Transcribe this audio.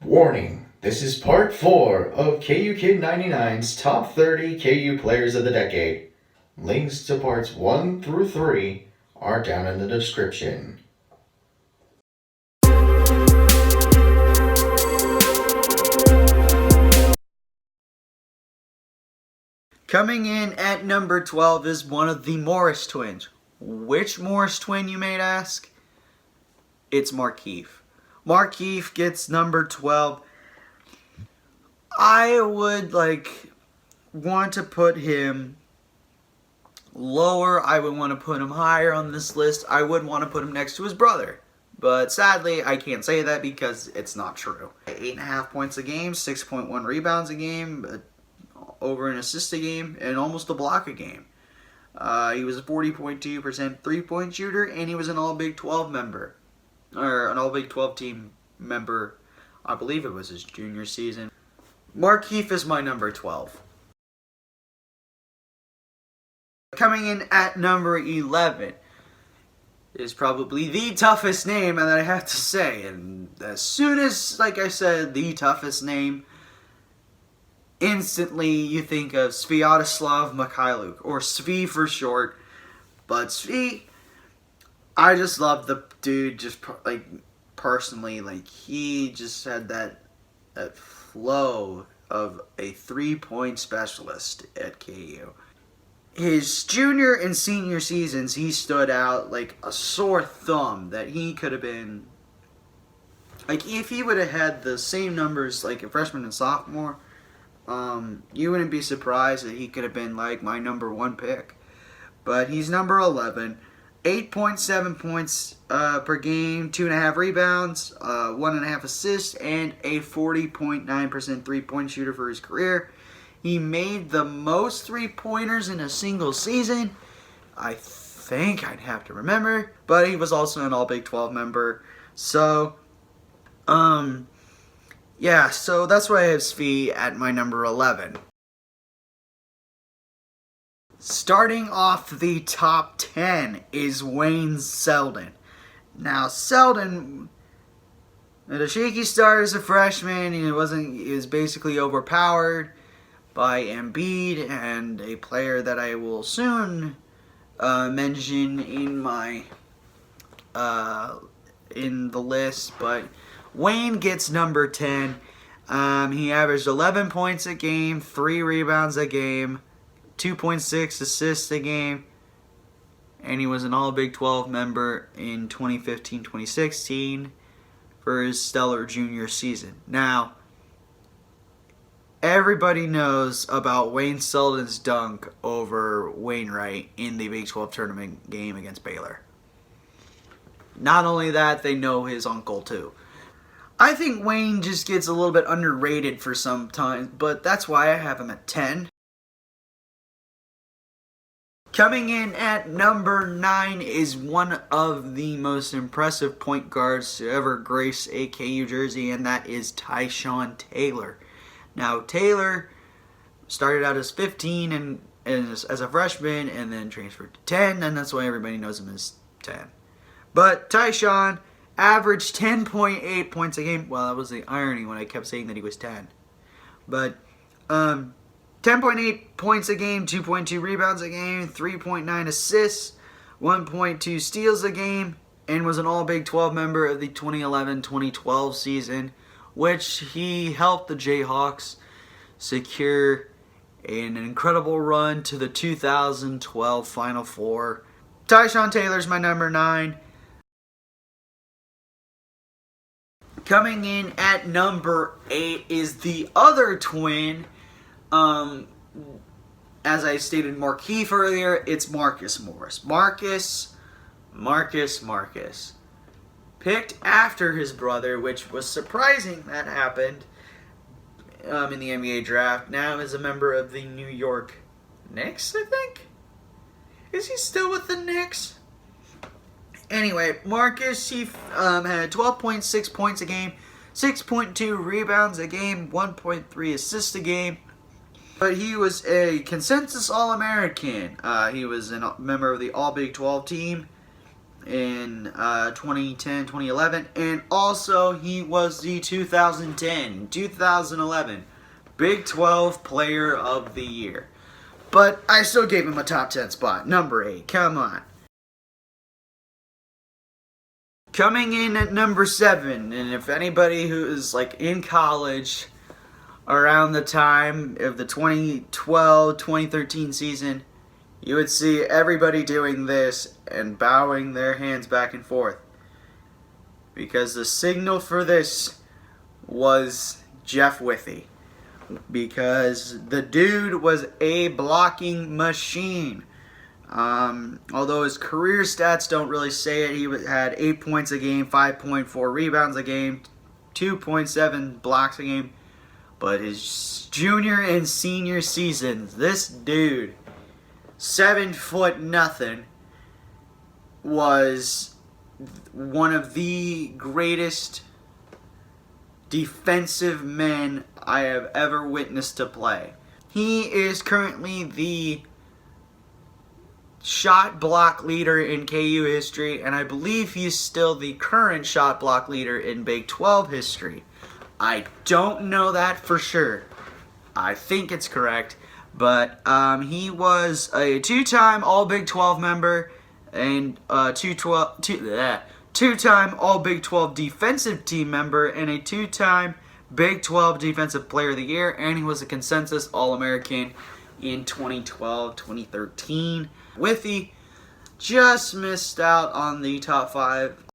Warning, this is part 4 of KU Kid 99's Top 30 KU Players of the Decade. Links to parts 1 through 3 are down in the description. Coming in at number 12 is one of the Morris twins. Which Morris twin, you may ask? It's Markieff. Markieff gets number 12. I would want to put him lower. I would want to put him higher on this list. I would want to put him next to his brother. But sadly, I can't say that because it's not true. 8.5 points a game, 6.1 rebounds a game, over an assist a game, and almost a block a game. He was a 40.2% three-point shooter, and he was an All-Big 12 member. Or an All-Big 12 team member. I believe it was his junior season. Markieff is my number 12. Coming in at number 11 is probably the toughest name that I have to say. And as soon as, like I said, the toughest name, instantly you think of Sviatoslav Mikhailuk, or Svi for short. But Svi, I just love the dude, just personally. He just had that flow of a three-point specialist at KU. His junior and senior seasons, he stood out like a sore thumb. That he could have been, if he would have had the same numbers like a freshman and sophomore, you wouldn't be surprised that he could have been my number 1 pick. But he's number 11. 8.7 points per game, 2.5 rebounds, 1.5 assists, and a 40.9% three-point shooter for his career. He made the most three-pointers in a single season. I think I'd have to remember. But he was also an All-Big 12 member. So, yeah, so that's why I have Svi at my number 11. Starting off the top 10 is Wayne Selden. Now, Selden had a shaky start as a freshman. He was basically overpowered by Embiid, and a player that I will soon mention in my in the list. But Wayne gets number 10. He averaged 11 points a game, 3 rebounds a game, 2.6 assists a game, and he was an All-Big 12 member in 2015-2016 for his stellar junior season. Now, everybody knows about Wayne Selden's dunk over Wainwright in the Big 12 tournament game against Baylor. Not only that, they know his uncle too. I think Wayne just gets a little bit underrated for some time, but that's why I have him at 10. Coming in at number 9 is one of the most impressive point guards to ever grace a KU jersey, and that is Tyshawn Taylor. Now, Taylor started out as 15 and as a freshman, and then transferred to 10, and that's why everybody knows him as 10. But Tyshawn averaged 10.8 points a game. Well, that was the irony when I kept saying that he was 10. But 10.8 points a game, 2.2 rebounds a game, 3.9 assists, 1.2 steals a game, and was an All-Big 12 member of the 2011-2012 season, which he helped the Jayhawks secure an incredible run to the 2012 Final Four. Tyshawn Taylor's my number 9. Coming in at number 8 is the other twin. As I stated Markieff earlier, it's Markieff Morris. Marcus. Picked after his brother, which was surprising that happened in the NBA draft. Now is a member of the New York Knicks, I think? Is he still with the Knicks? Anyway, Marcus, he had 12.6 points a game, 6.2 rebounds a game, 1.3 assists a game. But he was a consensus All-American. He was a member of the All-Big 12 team. in 2010, 2011, and also he was the 2010-2011 Big 12 Player of the Year. But I still gave him a top 10 spot. Number 8, come on. Coming in at number 7, and if anybody who is like in college around the time of the 2012-2013 season, you would see everybody doing this and bowing their hands back and forth. Because the signal for this was Jeff Withey. Because the dude was a blocking machine. Although his career stats don't really say it, he had 8 points a game, 5.4 rebounds a game, 2.7 blocks a game. But his junior and senior seasons, this dude, 7 foot nothing, was one of the greatest defensive men I have ever witnessed to play. He is currently the shot block leader in KU history, and I believe he's still the current shot block leader in Big 12 history. I don't know that for sure. I think it's correct, but he was a 2-time All Big 12 member and 2-time All Big 12 defensive team member and a 2-time Big 12 Defensive Player of the Year, and he was a consensus All-American in 2012-2013. Withey just missed out on the top 5